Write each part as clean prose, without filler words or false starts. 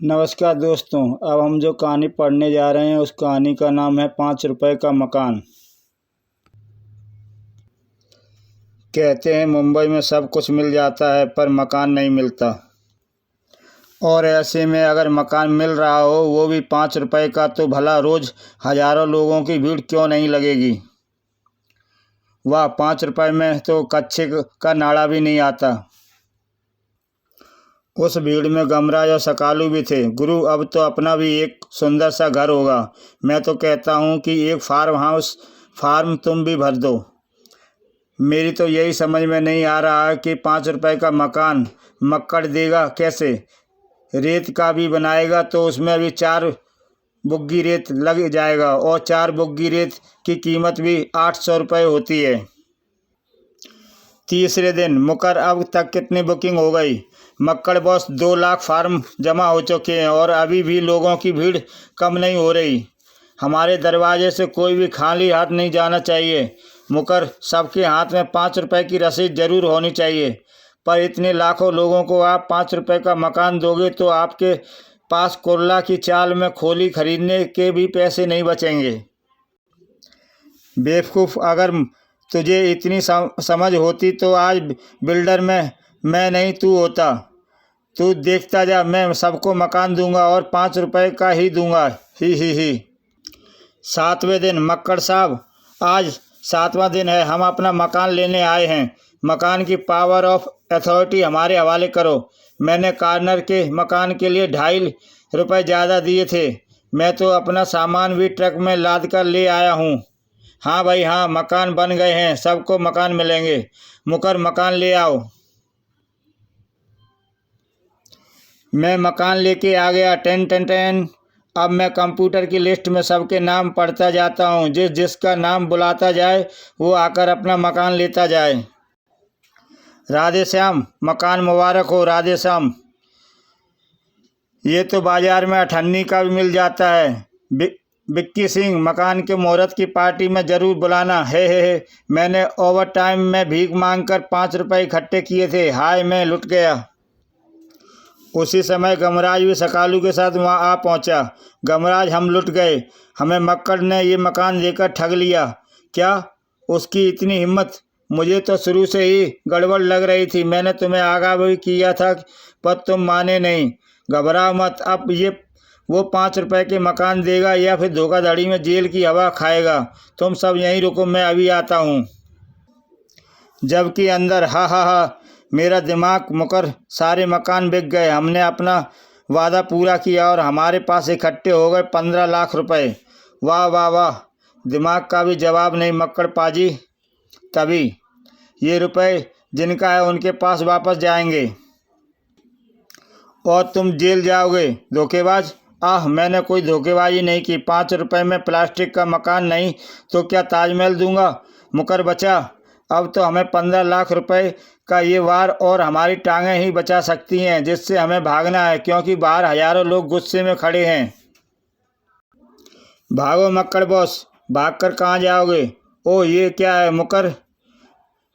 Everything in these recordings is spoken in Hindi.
नमस्कार दोस्तों। अब हम जो कहानी पढ़ने जा रहे हैं उस कहानी का नाम है 5 रुपए का मकान। कहते हैं मुंबई में सब कुछ मिल जाता है पर मकान नहीं मिलता, और ऐसे में अगर मकान मिल रहा हो वो भी 5 रुपए का तो भला रोज़ हज़ारों लोगों की भीड़ क्यों नहीं लगेगी। वाह, 5 रुपए में तो कच्चे का नाड़ा भी नहीं आता। उस भीड़ में गमराज और सकालू भी थे। गुरु, अब तो अपना भी एक सुंदर सा घर होगा। मैं तो कहता हूँ कि एक फार्म तुम भी भर दो। मेरी तो यही समझ में नहीं आ रहा है कि 5 रुपए का मकान मक्कड़ देगा कैसे। रेत का भी बनाएगा तो उसमें भी 4 बुग्गी रेत लग जाएगा, और 4 बुग्गी रेत की कीमत भी 800 रुपये होती है। तीसरे दिन मुकर, अब तक कितनी बुकिंग हो गई? मक्कड़ बॉस, 2 लाख फार्म जमा हो चुके हैं और अभी भी लोगों की भीड़ कम नहीं हो रही। हमारे दरवाजे से कोई भी खाली हाथ नहीं जाना चाहिए। मुकर, सबके हाथ में 5 रुपए की रसीद जरूर होनी चाहिए, पर इतने लाखों लोगों को आप 5 रुपए का मकान दोगे तो आपके पास कुर्ला की चाल में खोली खरीदने के भी पैसे नहीं बचेंगे। बेवकूफ़, अगर तुझे इतनी समझ होती तो आज बिल्डर में मैं नहीं तू होता। तू देखता जा, मैं सबको मकान दूंगा और 5 रुपए का ही दूंगा। ही। 7वें दिन, मक्कड़ साहब, आज 7वां दिन है, हम अपना मकान लेने आए हैं। मकान की पावर ऑफ अथॉरिटी हमारे हवाले करो। मैंने कॉर्नर के मकान के लिए 2.5 रुपये ज़्यादा दिए थे। मैं तो अपना सामान भी ट्रक में लाद कर ले आया हूँ। हाँ भाई हाँ, मकान बन गए हैं, सबको मकान मिलेंगे। मुकर, मकान ले आओ। मैं मकान लेके आ गया। Ten ten ten. अब मैं कंप्यूटर की लिस्ट में सबके नाम पढ़ता जाता हूँ। जिसका नाम बुलाता जाए वो आकर अपना मकान लेता जाए। राधे श्याम, मकान मुबारक हो। राधे श्याम, ये तो बाजार में 98 का भी मिल जाता है। विक्की सिंह, मकान के मुहूर्त की पार्टी में ज़रूर बुलाना है। मैंने ओवर टाइम में भीख मांगकर 5 रुपये इकट्ठे किए थे। हाय, मैं लुट गया। उसी समय गमराज भी सकालू के साथ वहां आ पहुंचा। गमराज, हम लुट गए, हमें मक्कड़ ने ये मकान देकर ठग लिया। क्या उसकी इतनी हिम्मत? मुझे तो शुरू से ही गड़बड़ लग रही थी। मैंने तुम्हें आगाह भी किया था पर तुम माने नहीं। घबराओ मत, अब ये वो 5 रुपए के मकान देगा या फिर धोखाधड़ी में जेल की हवा खाएगा। तुम सब यहीं रुको, मैं अभी आता हूँ। जबकि अंदर, हा, मेरा दिमाग मुकर, सारे मकान बिक गए। हमने अपना वादा पूरा किया और हमारे पास इकट्ठे हो गए 15 लाख रुपए। वाह वाह वाह, दिमाग का भी जवाब नहीं मक्कड़ पाजी। तभी ये रुपए जिनका है उनके पास वापस जाएंगे और तुम जेल जाओगे, धोखेबाज। मैंने कोई धोखेबाजी नहीं की। 5 रुपए में प्लास्टिक का मकान नहीं तो क्या ताजमहल दूंगा। मुकर बचा, अब तो हमें 15 लाख रुपए का ये वार और हमारी टांगें ही बचा सकती हैं, जिससे हमें भागना है, क्योंकि बाहर हजारों लोग गुस्से में खड़े हैं। भागो मक्कड़ बॉस। भागकर कहाँ जाओगे? ओह, ये क्या है मुकर?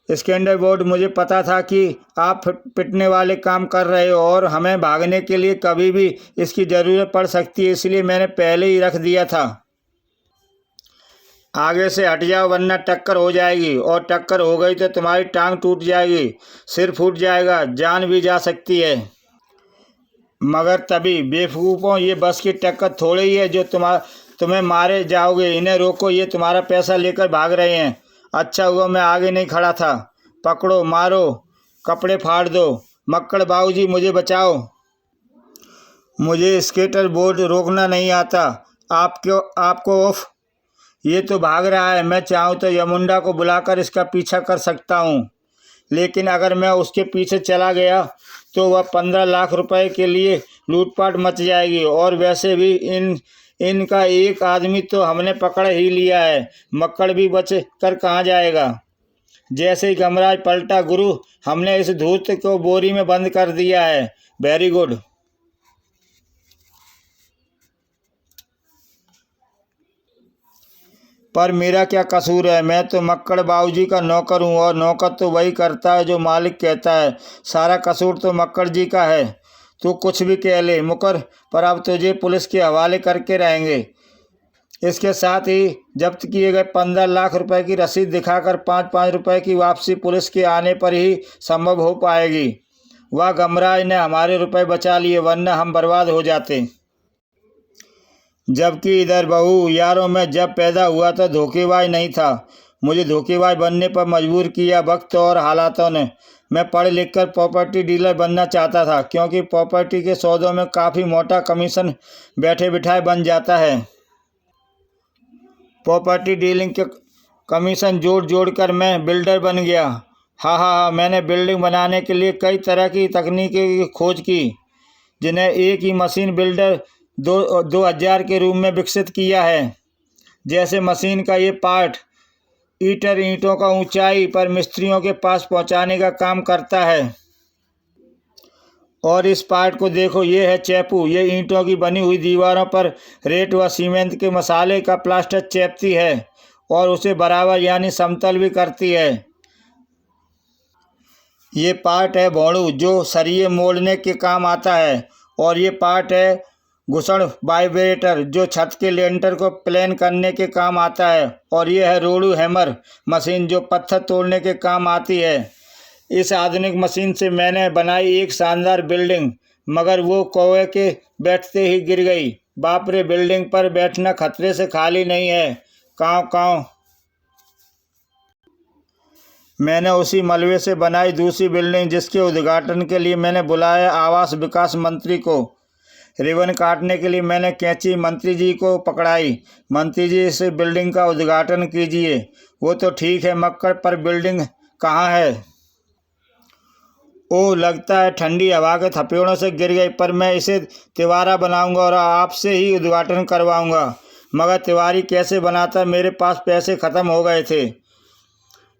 स्कैंडर बोर्ड, मुझे पता था कि आप पिटने वाले काम कर रहे हो और हमें भागने के लिए कभी भी इसकी ज़रूरत पड़ सकती है, इसलिए मैंने पहले ही रख दिया था। आगे से हट जाओ वरना टक्कर हो जाएगी, और टक्कर हो गई तो तुम्हारी टांग टूट जाएगी, सिर फूट जाएगा, जान भी जा सकती है। मगर तभी बेवकूफ़ों, ये बस की टक्कर थोड़ी ही है जो तुम्हें मारे जाओगे। इन्हें रोको, ये तुम्हारा पैसा लेकर भाग रहे हैं। अच्छा हुआ मैं आगे नहीं खड़ा था। पकड़ो, मारो, कपड़े फाड़ दो। मक्कड़ बाबूजी, मुझे बचाओ। मुझे स्केटर बोर्ड रोकना नहीं आता। आपको उफ, ये तो भाग रहा है। मैं चाहूँ तो यमुंडा को बुलाकर इसका पीछा कर सकता हूँ, लेकिन अगर मैं उसके पीछे चला गया तो वह 15 लाख रुपए के लिए लूटपाट मच जाएगी, और वैसे भी इनका एक आदमी तो हमने पकड़ ही लिया है। मक्कड़ भी बच कर कहाँ जाएगा। जैसे ही गमराज पलटा, गुरु, हमने इस धूर्त को बोरी में बंद कर दिया है। Very good. पर मेरा क्या कसूर है? मैं तो मक्कड़ बाबूजी का नौकर हूँ, और नौकर तो वही करता है जो मालिक कहता है। सारा कसूर तो मक्कड़ जी का है। तू कुछ भी कह ले मुकर, पर अब तुझे पुलिस के हवाले करके रहेंगे। इसके साथ ही जब्त किए गए 15 लाख रुपए की रसीद दिखाकर 5-5 रुपए की वापसी पुलिस के आने पर ही संभव हो पाएगी। वह गमराज ने हमारे रुपए बचा लिए, वरना हम बर्बाद हो जाते। जबकि इधर बहू यारों में जब पैदा हुआ तो धोखेबाज नहीं था, मुझे धोखेबाज बनने पर मजबूर किया वक्त और हालातों ने। मैं पढ़ लिख कर प्रॉपर्टी डीलर बनना चाहता था, क्योंकि प्रॉपर्टी के सौदों में काफ़ी मोटा कमीशन बैठे बिठाए बन जाता है। प्रॉपर्टी डीलिंग के कमीशन जोड़ जोड़ कर मैं बिल्डर बन गया। हाँ, मैंने बिल्डिंग बनाने के लिए कई तरह की तकनीकी की खोज की, जिन्हें एक ही मशीन बिल्डर 2000 के रूप में विकसित किया है। जैसे मशीन का ये पार्ट ईंटों का ऊंचाई पर मिस्त्रियों के पास पहुंचाने का काम करता है। और इस पार्ट को देखो, ये है चैपू। ये ईंटों की बनी हुई दीवारों पर रेत व सीमेंट के मसाले का प्लास्टर चैपती है और उसे बराबर यानी समतल भी करती है। ये पार्ट है भोंडू, जो सरिये मोड़ने के काम आता है। और ये पार्ट है घुसड़ वाइब्रेटर, जो छत के लेंटर को प्लेन करने के काम आता है। और ये है रोडू हैमर मशीन, जो पत्थर तोड़ने के काम आती है। इस आधुनिक मशीन से मैंने बनाई एक शानदार बिल्डिंग, मगर वो कौवे के बैठते ही गिर गई। बाप रे, बिल्डिंग पर बैठना खतरे से खाली नहीं है। काँव काँव। मैंने उसी मलबे से बनाई दूसरी बिल्डिंग, जिसके उद्घाटन के लिए मैंने बुलाया आवास विकास मंत्री को। रिबन काटने के लिए मैंने कैंची मंत्री जी को पकड़ाई। मंत्री जी, इस बिल्डिंग का उद्घाटन कीजिए। वो तो ठीक है मक्कड़, पर बिल्डिंग कहाँ है? ओह, लगता है ठंडी हवा के थपेड़ों से गिर गई, पर मैं इसे तिवारा बनाऊंगा और आपसे ही उद्घाटन करवाऊंगा। मगर तिवारी कैसे बनाता? मेरे पास पैसे ख़त्म हो गए थे।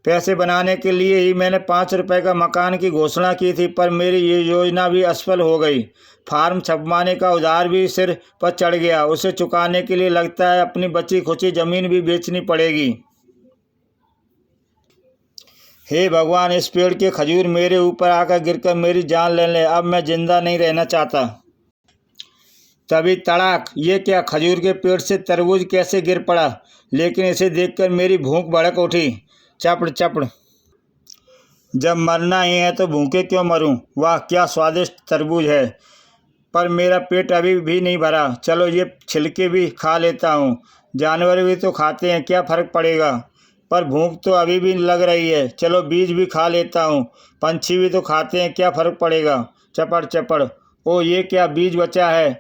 पैसे बनाने के लिए ही मैंने 5 रुपए का मकान की घोषणा की थी, पर मेरी ये योजना भी असफल हो गई। फार्म छपवाने का उधार भी सिर पर चढ़ गया। उसे चुकाने के लिए लगता है अपनी बची खुची ज़मीन भी बेचनी पड़ेगी। हे भगवान, इस पेड़ के खजूर मेरे ऊपर आकर गिरकर मेरी जान ले ले। अब मैं जिंदा नहीं रहना चाहता। तभी तड़ाक, ये क्या, खजूर के पेड़ से तरबूज कैसे गिर पड़ा? लेकिन इसे देखकर मेरी भूख भड़क उठी। चपड़ चपड़। जब मरना ही है तो भूखे क्यों मरूं? वाह, क्या स्वादिष्ट तरबूज है। पर मेरा पेट अभी भी नहीं भरा। चलो ये छिलके भी खा लेता हूँ। जानवर भी तो खाते हैं, क्या फ़र्क पड़ेगा। पर भूख तो अभी भी लग रही है। चलो बीज भी खा लेता हूँ। पंछी भी तो खाते हैं, क्या फ़र्क पड़ेगा। चपड़ चपड़। ओ, ये क्या, बीज बचा है?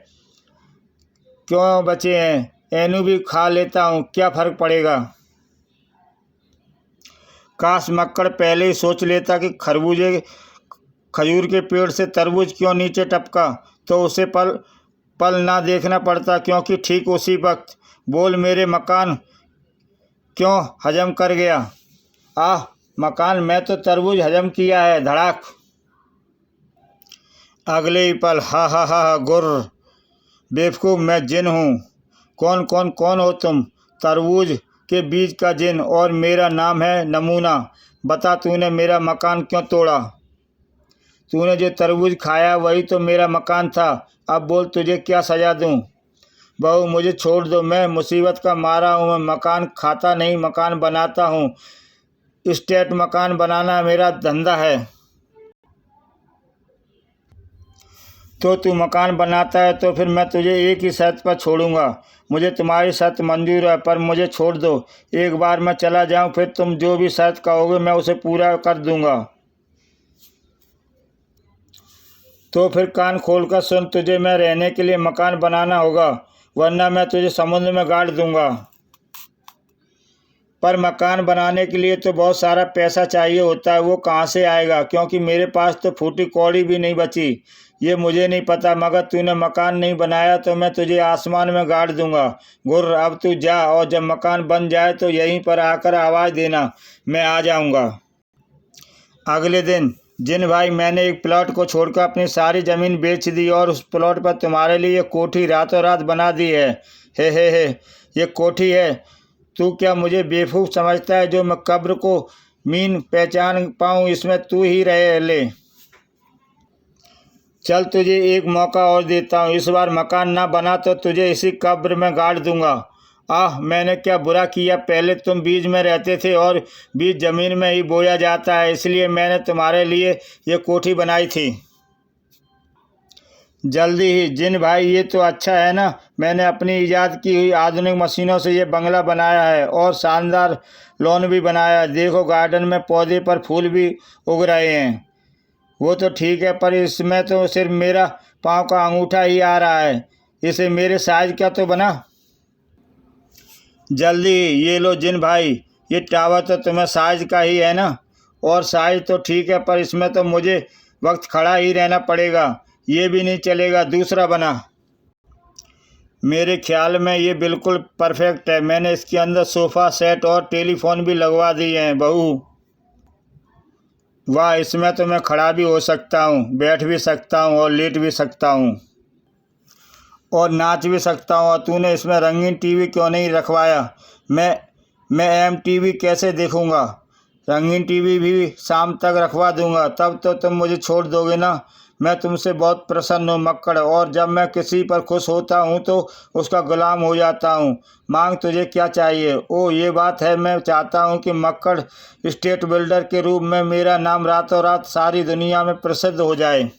क्यों बचे हैं? एनू भी खा लेता हूँ, क्या फ़र्क पड़ेगा। काश मक्कड़ पहले ही सोच लेता कि खजूर के पेड़ से तरबूज क्यों नीचे टपका, तो उसे पल ना देखना पड़ता, क्योंकि ठीक उसी वक्त बोल मेरे मकान क्यों हजम कर गया। आह मकान, मैं तो तरबूज हजम किया है। धड़ाक। अगले ही पल हा गुर्र। बेवकूफ़, मैं जिन हूँ। कौन हो तुम? तरबूज के बीज का जिन, और मेरा नाम है नमूना। बता, तूने मेरा मकान क्यों तोड़ा? तूने जो तरबूज खाया वही तो मेरा मकान था। अब बोल, तुझे क्या सज़ा दूँ? बहू, मुझे छोड़ दो, मैं मुसीबत का मारा हूँ। मैं मकान खाता नहीं, मकान बनाता हूँ। स्टेट मकान बनाना मेरा धंधा है। तो तू मकान बनाता है तो फिर मैं तुझे एक ही शर्त पर छोड़ूंगा। मुझे तुम्हारी शर्त मंजूर है, पर मुझे छोड़ दो। एक बार मैं चला जाऊं, फिर तुम जो भी शर्त कहोगे मैं उसे पूरा कर दूंगा। तो फिर कान खोलकर सुन, तुझे मैं रहने के लिए मकान बनाना होगा, वरना मैं तुझे समुद्र में गाड़ दूंगा। पर मकान बनाने के लिए तो बहुत सारा पैसा चाहिए होता है, वो कहाँ से आएगा? क्योंकि मेरे पास तो फूटी कौड़ी भी नहीं बची। ये मुझे नहीं पता, मगर तूने मकान नहीं बनाया तो मैं तुझे आसमान में गाड़ दूंगा। गुर्र, अब तू जा, और जब मकान बन जाए तो यहीं पर आकर आवाज़ देना, मैं आ जाऊंगा। अगले दिन, जिन भाई, मैंने एक प्लॉट को छोड़कर अपनी सारी ज़मीन बेच दी और उस प्लॉट पर तुम्हारे लिए कोठी रातों रात बना दी है। हे, ये कोठी है। तू क्या मुझे बेवकूफ़ समझता है, जो मैं कब्र को मीन पहचान पाऊँ? इसमें तू ही रह ले। चल तुझे एक मौका और देता हूँ, इस बार मकान ना बना तो तुझे इसी कब्र में गाड़ दूंगा। आह, मैंने क्या बुरा किया? पहले तुम बीज में रहते थे और बीज जमीन में ही बोया जाता है, इसलिए मैंने तुम्हारे लिए ये कोठी बनाई थी। जल्दी ही। जिन भाई, ये तो अच्छा है ना, मैंने अपनी ईजाद की हुई आधुनिक मशीनों से ये बंगला बनाया है और शानदार लॉन भी बनाया है। देखो, गार्डन में पौधे पर फूल भी उग रहे हैं। वो तो ठीक है, पर इसमें तो सिर्फ मेरा पाँव का अंगूठा ही आ रहा है। इसे मेरे साइज का तो बना। जल्दी ही। ये लो जिन भाई, ये टावर तो तुम्हें साइज का ही है ना? और साइज तो ठीक है, पर इसमें तो मुझे वक्त खड़ा ही रहना पड़ेगा। ये भी नहीं चलेगा, दूसरा बना। मेरे ख्याल में ये बिल्कुल परफेक्ट है। मैंने इसके अंदर सोफ़ा सेट और टेलीफोन भी लगवा दिए हैं बहू। वाह, इसमें तो मैं खड़ा भी हो सकता हूँ, बैठ भी सकता हूँ और लेट भी सकता हूँ और नाच भी सकता हूँ। और तूने इसमें रंगीन टीवी क्यों नहीं रखवाया? मैं एमटीवी कैसे देखूँगा? रंगीन टीवी भी शाम तक रखवा दूँगा, तब तो तुम मुझे छोड़ दोगे ना। मैं तुमसे बहुत प्रसन्न हूँ मक्कड़, और जब मैं किसी पर खुश होता हूँ तो उसका गुलाम हो जाता हूँ। मांग, तुझे क्या चाहिए? ओह, ये बात है, मैं चाहता हूँ कि मक्कड़ स्टेट बिल्डर के रूप में मेरा नाम रातों रात सारी दुनिया में प्रसिद्ध हो जाए।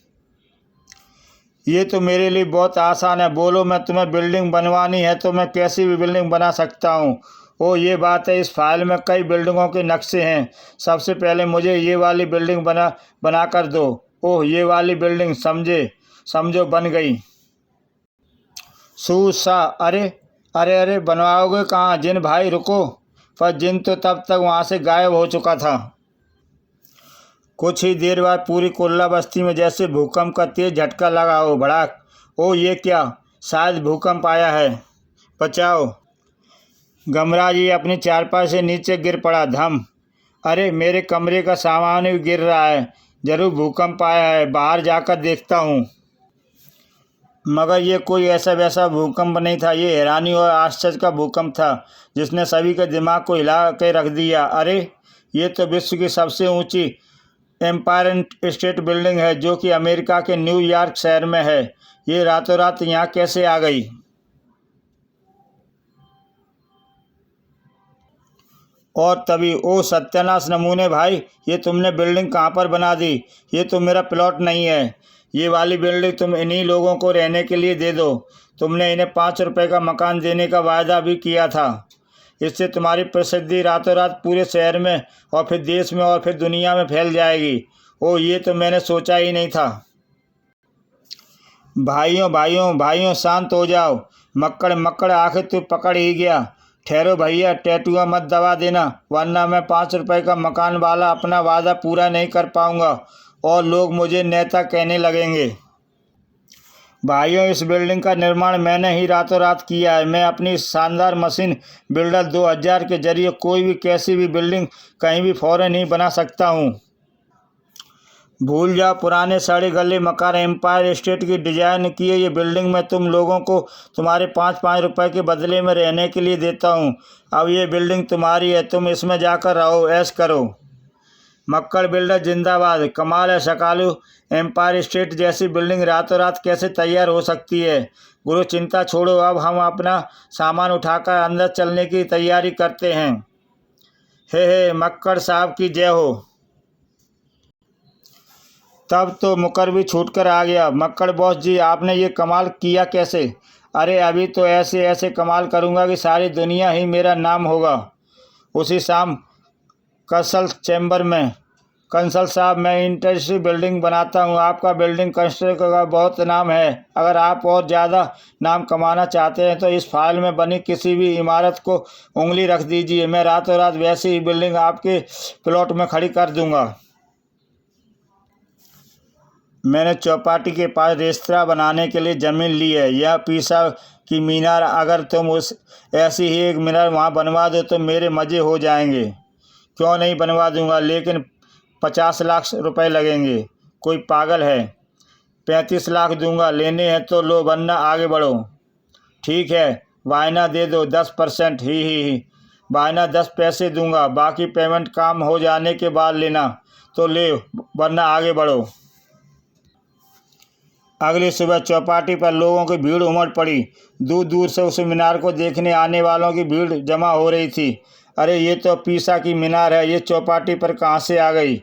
ये तो मेरे लिए बहुत आसान है। बोलो, मैं तुम्हें बिल्डिंग बनवानी है तो मैं कैसी भी बिल्डिंग बना सकता हूँ। ओह, ये बात है, इस फाइल में कई बिल्डिंगों के नक्शे हैं। सबसे पहले मुझे ये वाली बिल्डिंग बना कर दो। ओह, ये वाली बिल्डिंग, समझो बन गई। सा, अरे अरे अरे, बनवाओगे कहाँ? जिन भाई रुको। पर जिन तो तब तक वहाँ से गायब हो चुका था। कुछ ही देर बाद पूरी कोल्ला बस्ती में जैसे भूकंप का तेज झटका लगा हो, भड़ाक। ओ, ये क्या? शायद भूकंप आया है, बचाओ। गमराज ये अपनी चारपाई से नीचे गिर पड़ा। धम। अरे, मेरे कमरे का सामान भी गिर रहा है। जरूर भूकंप आया है, बाहर जाकर देखता हूँ। मगर ये कोई ऐसा वैसा भूकंप नहीं था, ये हैरानी और आश्चर्य का भूकंप था जिसने सभी के दिमाग को हिला के रख दिया। अरे, ये तो विश्व की सबसे ऊंची एम्पायर स्टेट बिल्डिंग है, जो कि अमेरिका के न्यूयॉर्क शहर में है। ये रातों रात यहाँ कैसे आ गई? और तभी, ओ सत्यानाश नमूने भाई, ये तुमने बिल्डिंग कहाँ पर बना दी? ये तो मेरा प्लॉट नहीं है। ये वाली बिल्डिंग तुम इन्हीं लोगों को रहने के लिए दे दो। तुमने इन्हें 5 रुपए का मकान देने का वायदा भी किया था। इससे तुम्हारी प्रसिद्धि रातों रात पूरे शहर में और फिर देश में और फिर दुनिया में फैल जाएगी। ओ, ये तो मैंने सोचा ही नहीं था। भाइयों भाइयों भाइयों, शांत हो जाओ। मक्कड़ मक्कड़, आखिर तू पकड़ ही गया। ठहरो भैया, टैटुआ मत दबा देना, वरना मैं 5 रुपए का मकान वाला अपना वादा पूरा नहीं कर पाऊंगा और लोग मुझे नेता कहने लगेंगे। भाइयों, इस बिल्डिंग का निर्माण मैंने ही रातों रात किया है। मैं अपनी शानदार मशीन बिल्डर 2000 के जरिए कोई भी कैसी भी बिल्डिंग कहीं भी फौरन ही बना सकता हूँ। भूल जाओ पुराने सड़े गले मकान। एम्पायर स्टेट की डिजाइन की ये बिल्डिंग मैं तुम लोगों को तुम्हारे 5-5 रुपए के बदले में रहने के लिए देता हूँ। अब ये बिल्डिंग तुम्हारी है, तुम इसमें जाकर रहो, ऐश करो। मक्कड़ बिल्डर जिंदाबाद। कमाल है शकालू, एम्पायर स्टेट जैसी बिल्डिंग रातों रात कैसे तैयार हो सकती है? गुरु, चिंता छोड़ो, अब हम अपना सामान उठाकर अंदर चलने की तैयारी करते हैं। हे मक्कड़ साहब की जय हो। तब तो मुकर भी छूट कर आ गया। मक्कड़ बॉस जी, आपने ये कमाल किया कैसे? अरे, अभी तो ऐसे ऐसे कमाल करूँगा कि सारी दुनिया ही मेरा नाम होगा। उसी शाम कंसल चैम्बर में। कंसल साहब, मैं इंडस्ट्री बिल्डिंग बनाता हूँ। आपका बिल्डिंग कंस्ट्रक्शन का बहुत नाम है। अगर आप और ज़्यादा नाम कमाना चाहते हैं तो इस फाइल में बनी किसी भी इमारत को उंगली रख दीजिए। मैं रातों रात वैसी ही बिल्डिंग आपके प्लॉट में खड़ी कर दूँगा। मैंने चौपाटी के पास रेस्तरां बनाने के लिए ज़मीन ली है। यह पीसा की मीनार, अगर तुम उस ऐसी ही एक मीनार वहाँ बनवा दो तो मेरे मज़े हो जाएंगे। क्यों नहीं बनवा दूंगा, लेकिन 50 लाख रुपए लगेंगे। कोई पागल है? 35 लाख दूंगा। लेने हैं तो लो, वरना आगे बढ़ो। ठीक है, वायना दे दो 10%। ही वायना 10 पैसे दूंगा, बाकी पेमेंट काम हो जाने के बाद लेना। तो ले, वरना आगे बढ़ो। अगली सुबह चौपाटी पर लोगों की भीड़ उमड़ पड़ी। दूर दूर से उस मीनार को देखने आने वालों की भीड़ जमा हो रही थी। अरे ये तो पीसा की मीनार है, ये चौपाटी पर कहाँ से आ गई?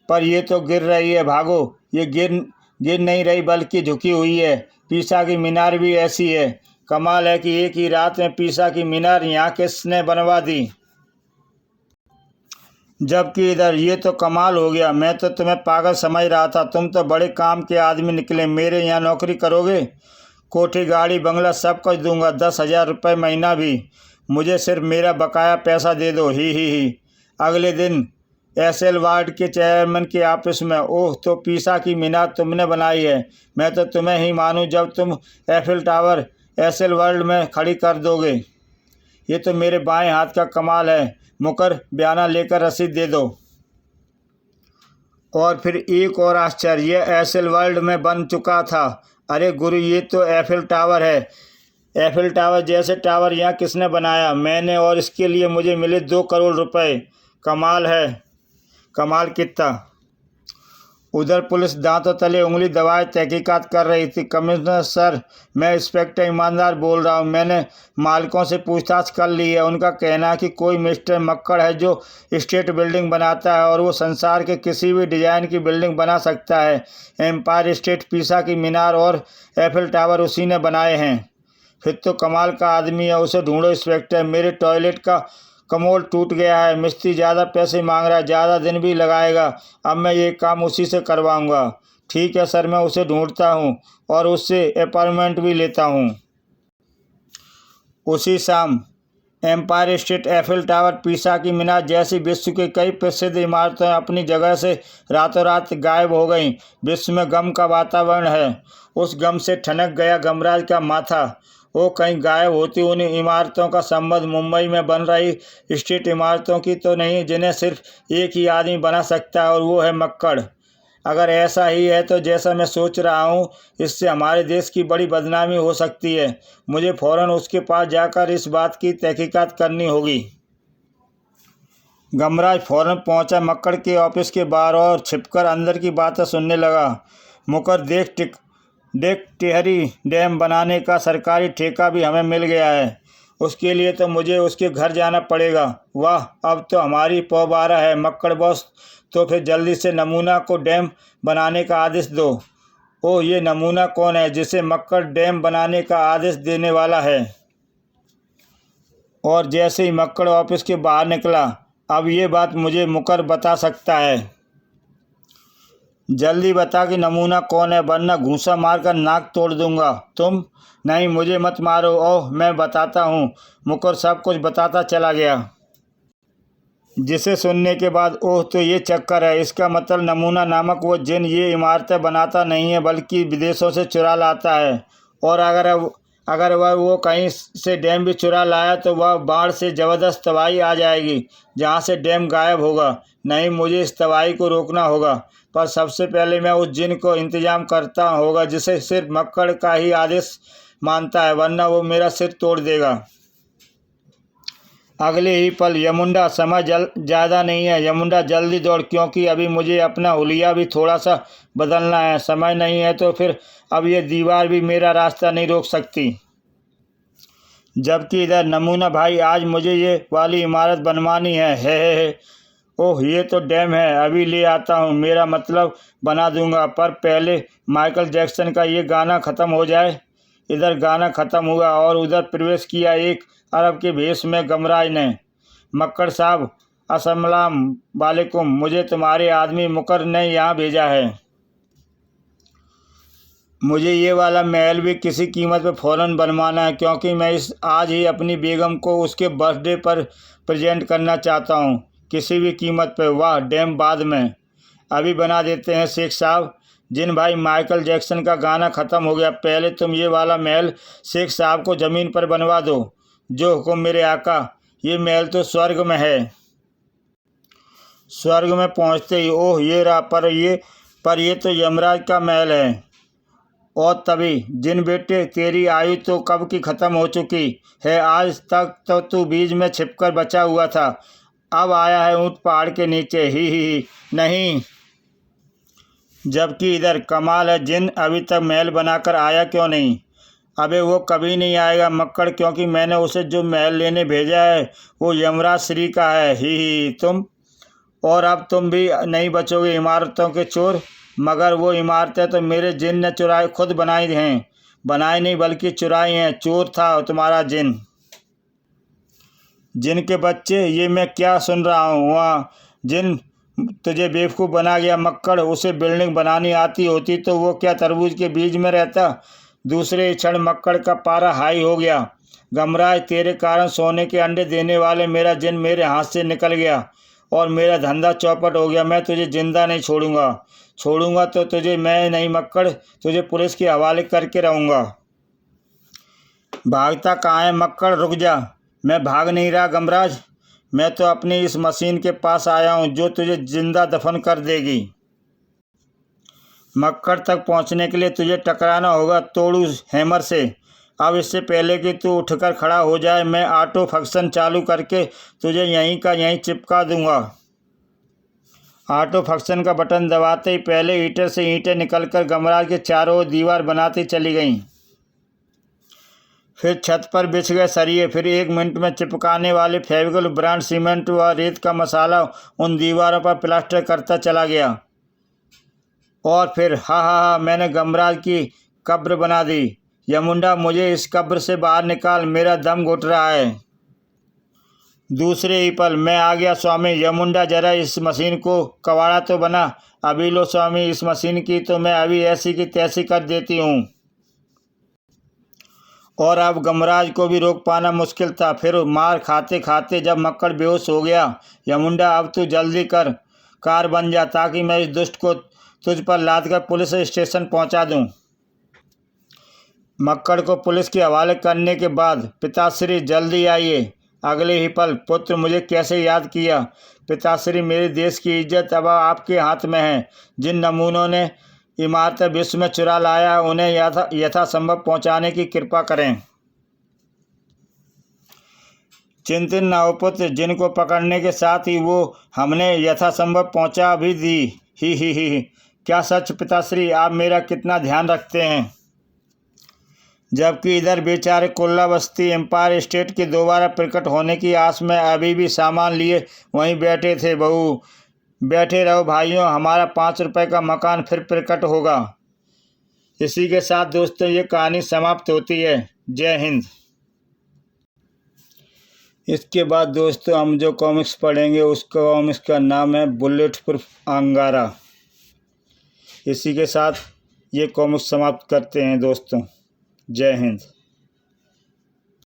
पर ये तो गिर रही है, भागो। ये गिर नहीं रही बल्कि झुकी हुई है। पीसा की मीनार भी ऐसी है। कमाल है कि एक ही रात में पीसा की मीनार यहाँ किसने बनवा दी। जबकि इधर ये तो कमाल हो गया। मैं तो तुम्हें पागल समझ रहा था। तुम तो बड़े काम के आदमी निकले। मेरे यहाँ नौकरी करोगे? कोठी गाड़ी बंगला सब कुछ दूंगा, 10,000 रुपये महीना भी। मुझे सिर्फ मेरा बकाया पैसा दे दो। ही। अगले दिन एसएल वार्ड के चेयरमैन के ऑफिस में। ओह, तो पीसा की मीनार तुमने बनाई है। मैं तो तुम्हें ही मानूं जब तुम एफिल टावर एसएल वर्ल्ड में खड़ी कर दोगे। ये तो मेरे बाएं हाथ का कमाल है। मुकर, बयाना लेकर रसीद दे दो। और फिर एक और आश्चर्य, यह एसएल वर्ल्ड में बन चुका था। अरे गुरु, ये तो एफिल टावर है। एफिल टावर जैसे टावर यहाँ किसने बनाया? मैंने, और इसके लिए मुझे मिले 2 करोड़ रुपए। कमाल है। कमाल कितना। उधर पुलिस दांतों तले उंगली दबाए तहकीकात कर रही थी। कमिश्नर सर, मैं इंस्पेक्टर ईमानदार बोल रहा हूँ। मैंने मालिकों से पूछताछ कर ली है। उनका कहना है कि कोई मिस्टर मक्कड़ है जो स्टेट बिल्डिंग बनाता है और वो संसार के किसी भी डिजाइन की बिल्डिंग बना सकता है। एम्पायर स्टेट, पीसा की मीनार और एफिल टावर उसी ने बनाए हैं। फिर तो कमाल का आदमी है, उसे ढूंढो इंस्पेक्टर। मेरे टॉयलेट का कमोड टूट गया है। मिस्त्री ज़्यादा पैसे मांग रहा है, ज़्यादा दिन भी लगाएगा। अब मैं ये काम उसी से करवाऊंगा। ठीक है सर, मैं उसे ढूंढता हूँ और उससे अपॉइंटमेंट भी लेता हूँ। उसी शाम एम्पायर स्टेट, एफिल टावर, पीसा की मीनार जैसी विश्व की कई प्रसिद्ध इमारतें अपनी जगह से रातों रात गायब हो गईं। विश्व में गम का वातावरण है। उस गम से ठनक गया गमराज का माथा। वो कहीं गायब होती उन इमारतों का संबंध मुंबई में बन रही स्टेट इमारतों की तो नहीं, जिन्हें सिर्फ एक ही आदमी बना सकता है, और वो है मक्कड़। अगर ऐसा ही है तो जैसा मैं सोच रहा हूँ, इससे हमारे देश की बड़ी बदनामी हो सकती है। मुझे फौरन उसके पास जाकर इस बात की तहकीकात करनी होगी। गमराज फौरन पहुंचा मक्कड़ के ऑफिस के बाहर और छिपकर अंदर की बातें सुनने लगा। मुकर, देख टिहरी डैम बनाने का सरकारी ठेका भी हमें मिल गया है। उसके लिए तो मुझे उसके घर जाना पड़ेगा। वाह, अब तो हमारी पौबारा है मक्कड़ बॉस। तो फिर जल्दी से नमूना को डैम बनाने का आदेश दो। ओह, ये नमूना कौन है जिसे मक्कड़ डैम बनाने का आदेश देने वाला है? और जैसे ही मक्कड़ ऑफिस के बाहर निकला, अब ये बात मुझे मुकर बता सकता है। जल्दी बता कि नमूना कौन है, वरना घूंसा मारकर नाक तोड़ दूंगा। तुम? नहीं, मुझे मत मारो। ओह, मैं बताता हूँ। मुकर सब कुछ बताता चला गया, जिसे सुनने के बाद ओह, तो ये चक्कर है। इसका मतलब नमूना नामक वो जिन ये इमारतें बनाता नहीं है बल्कि विदेशों से चुरा लाता है। और अगर वह वो कहीं से डैम भी चुरा लाया तो वह बाढ़ से ज़बरदस्त तबाही आ जाएगी, जहाँ से डैम गायब होगा। नहीं, मुझे इस तबाही को रोकना होगा। पर सबसे पहले मैं उस जिन को इंतजाम करता होगा जिसे सिर्फ मक्कड़ का ही आदेश मानता है, वरना वो मेरा सिर तोड़ देगा। अगले ही पल, यमुंडा, समय ज़्यादा नहीं है। यमुंडा, जल्दी दौड़, क्योंकि अभी मुझे अपना हुलिया भी थोड़ा सा बदलना है। समय नहीं है तो फिर अब ये दीवार भी मेरा रास्ता नहीं रोक सकती। जबकि इधर नमूना भाई, आज मुझे ये वाली इमारत बनवानी है। हे। ओह, ये तो डैम है, अभी ले आता हूँ। मेरा मतलब बना दूंगा, पर पहले माइकल जैक्सन का ये गाना ख़त्म हो जाए। इधर गाना ख़त्म हुआ और उधर प्रवेश किया एक अरब के भेष में गमराज ने। मक्कड़ साहब, अस्सलाम वालेकुम। मुझे तुम्हारे आदमी मुकर ने यहाँ भेजा है। मुझे ये वाला महल भी किसी कीमत पर फ़ौरन बनवाना है, क्योंकि मैं आज ही अपनी बेगम को उसके बर्थडे पर प्रेजेंट करना चाहता हूँ, किसी भी कीमत पर। वाह, डैम बाद में, अभी बना देते हैं शेख साहब। जिन भाई, माइकल जैक्सन का गाना ख़त्म हो गया। पहले तुम ये वाला महल शेख साहब को ज़मीन पर बनवा दो। जो हुक्म मेरे आका। ये महल तो स्वर्ग में है। स्वर्ग में पहुँचते ही, ओह, ये रहा। पर ये तो यमराज का महल है। और तभी, जिन बेटे, तेरी आयु तो कब की ख़त्म हो चुकी है। आज तक तो तू बीज में छिपकर बचा हुआ था, अब आया है ऊँट पहाड़ के नीचे। ही। नहीं, जबकि इधर कमाल है, जिन अभी तक महल बनाकर आया क्यों नहीं। अबे वो कभी नहीं आएगा मक्कड़, क्योंकि मैंने उसे जो महल लेने भेजा है वो यमराज श्री का है। ही तुम, और अब तुम भी नहीं बचोगे इमारतों के चोर। मगर वो इमारतें तो मेरे जिन ने चुराई, खुद बनाई हैं। बनाई नहीं बल्कि चुराई हैं। चोर था तुम्हारा जिन। जिन के बच्चे, ये मैं क्या सुन रहा हूँ। वहाँ जिन तुझे बेवकूफ़ बना गया मक्कड़। उसे बिल्डिंग बनानी आती होती तो वो क्या तरबूज के बीज में रहता। दूसरे ही क्षण मक्कड़ का पारा हाई हो गया। गमराज, तेरे कारण सोने के अंडे देने वाले मेरा जिन मेरे हाथ से निकल गया और मेरा धंधा चौपट हो गया। मैं तुझे जिंदा नहीं छोड़ूंगा। छोड़ूंगा तो तुझे मैं नहीं मक्कड़, तुझे पुलिस के हवाले करके रहूँगा। भागता कहाँ है मक्कड़, रुक जा। मैं भाग नहीं रहा गमराज, मैं तो अपनी इस मशीन के पास आया हूँ जो तुझे जिंदा दफन कर देगी। मक्कड़ तक पहुँचने के लिए तुझे टकराना होगा तोड़ू हैमर से। अब इससे पहले कि तू उठकर खड़ा हो जाए, मैं ऑटो फंक्शन चालू करके तुझे यहीं का यहीं चिपका दूंगा। ऑटो फंक्शन का बटन दबाते ही पहले हीटर से ईंटें निकलकर गमराज के चारों ओर दीवार बनाती चली गईं। फिर छत पर बिछ गए सरिये। फिर 1 मिनट में चिपकाने वाले फेविकोल, ब्रांड सीमेंट व रेत का मसाला उन दीवारों पर प्लास्टर करता चला गया। और फिर हा, मैंने गमराज की कब्र बना दी। यमुंडा, मुझे इस कब्र से बाहर निकाल, मेरा दम घुट रहा है। दूसरे ही पल मैं आ गया। स्वामी यमुंडा, जरा इस मशीन को कवाड़ा तो बना। अभी लो स्वामी, इस मशीन की तो मैं अभी ऐसी की तैसी कर देती हूँ। और अब गमराज को भी रोक पाना मुश्किल था। फिर मार खाते खाते जब मक्कड़ बेहोश हो गया, यमुंडा अब तू जल्दी कर, कार बन जा, ताकि मैं इस दुष्ट को तुझ पर लाद कर पुलिस स्टेशन पहुंचा दूं। मक्कड़ को पुलिस के हवाले करने के बाद, पिताश्री जल्दी आइए। अगले ही पल, पुत्र मुझे कैसे याद किया। पिताश्री, मेरे देश की इज्जत अब आपके हाथ में है। जिन नमूनों ने इमारतें विश्व में चुरा लाया, उन्हें यथासंभव पहुंचाने की कृपा करें। चिंतित न हो पुत्र, जिनको पकड़ने के साथ ही वो हमने यथासंभव पहुंचा भी दी। ही क्या सच पिताश्री, आप मेरा कितना ध्यान रखते हैं। जबकि इधर बेचारे कुल्ला बस्ती एम्पायर स्टेट के दोबारा प्रकट होने की आस में अभी भी सामान लिए वहीं बैठे थे। बहू, बैठे रहो भाइयों, हमारा 5 रुपए का मकान फिर प्रकट होगा। इसी के साथ दोस्तों ये कहानी समाप्त होती है। जय हिंद। इसके बाद दोस्तों हम जो कॉमिक्स पढ़ेंगे उस कॉमिक्स का नाम है बुलेट प्रूफ अंगारा। इसी के साथ ये कॉमिक्स समाप्त करते हैं दोस्तों। जय हिंद।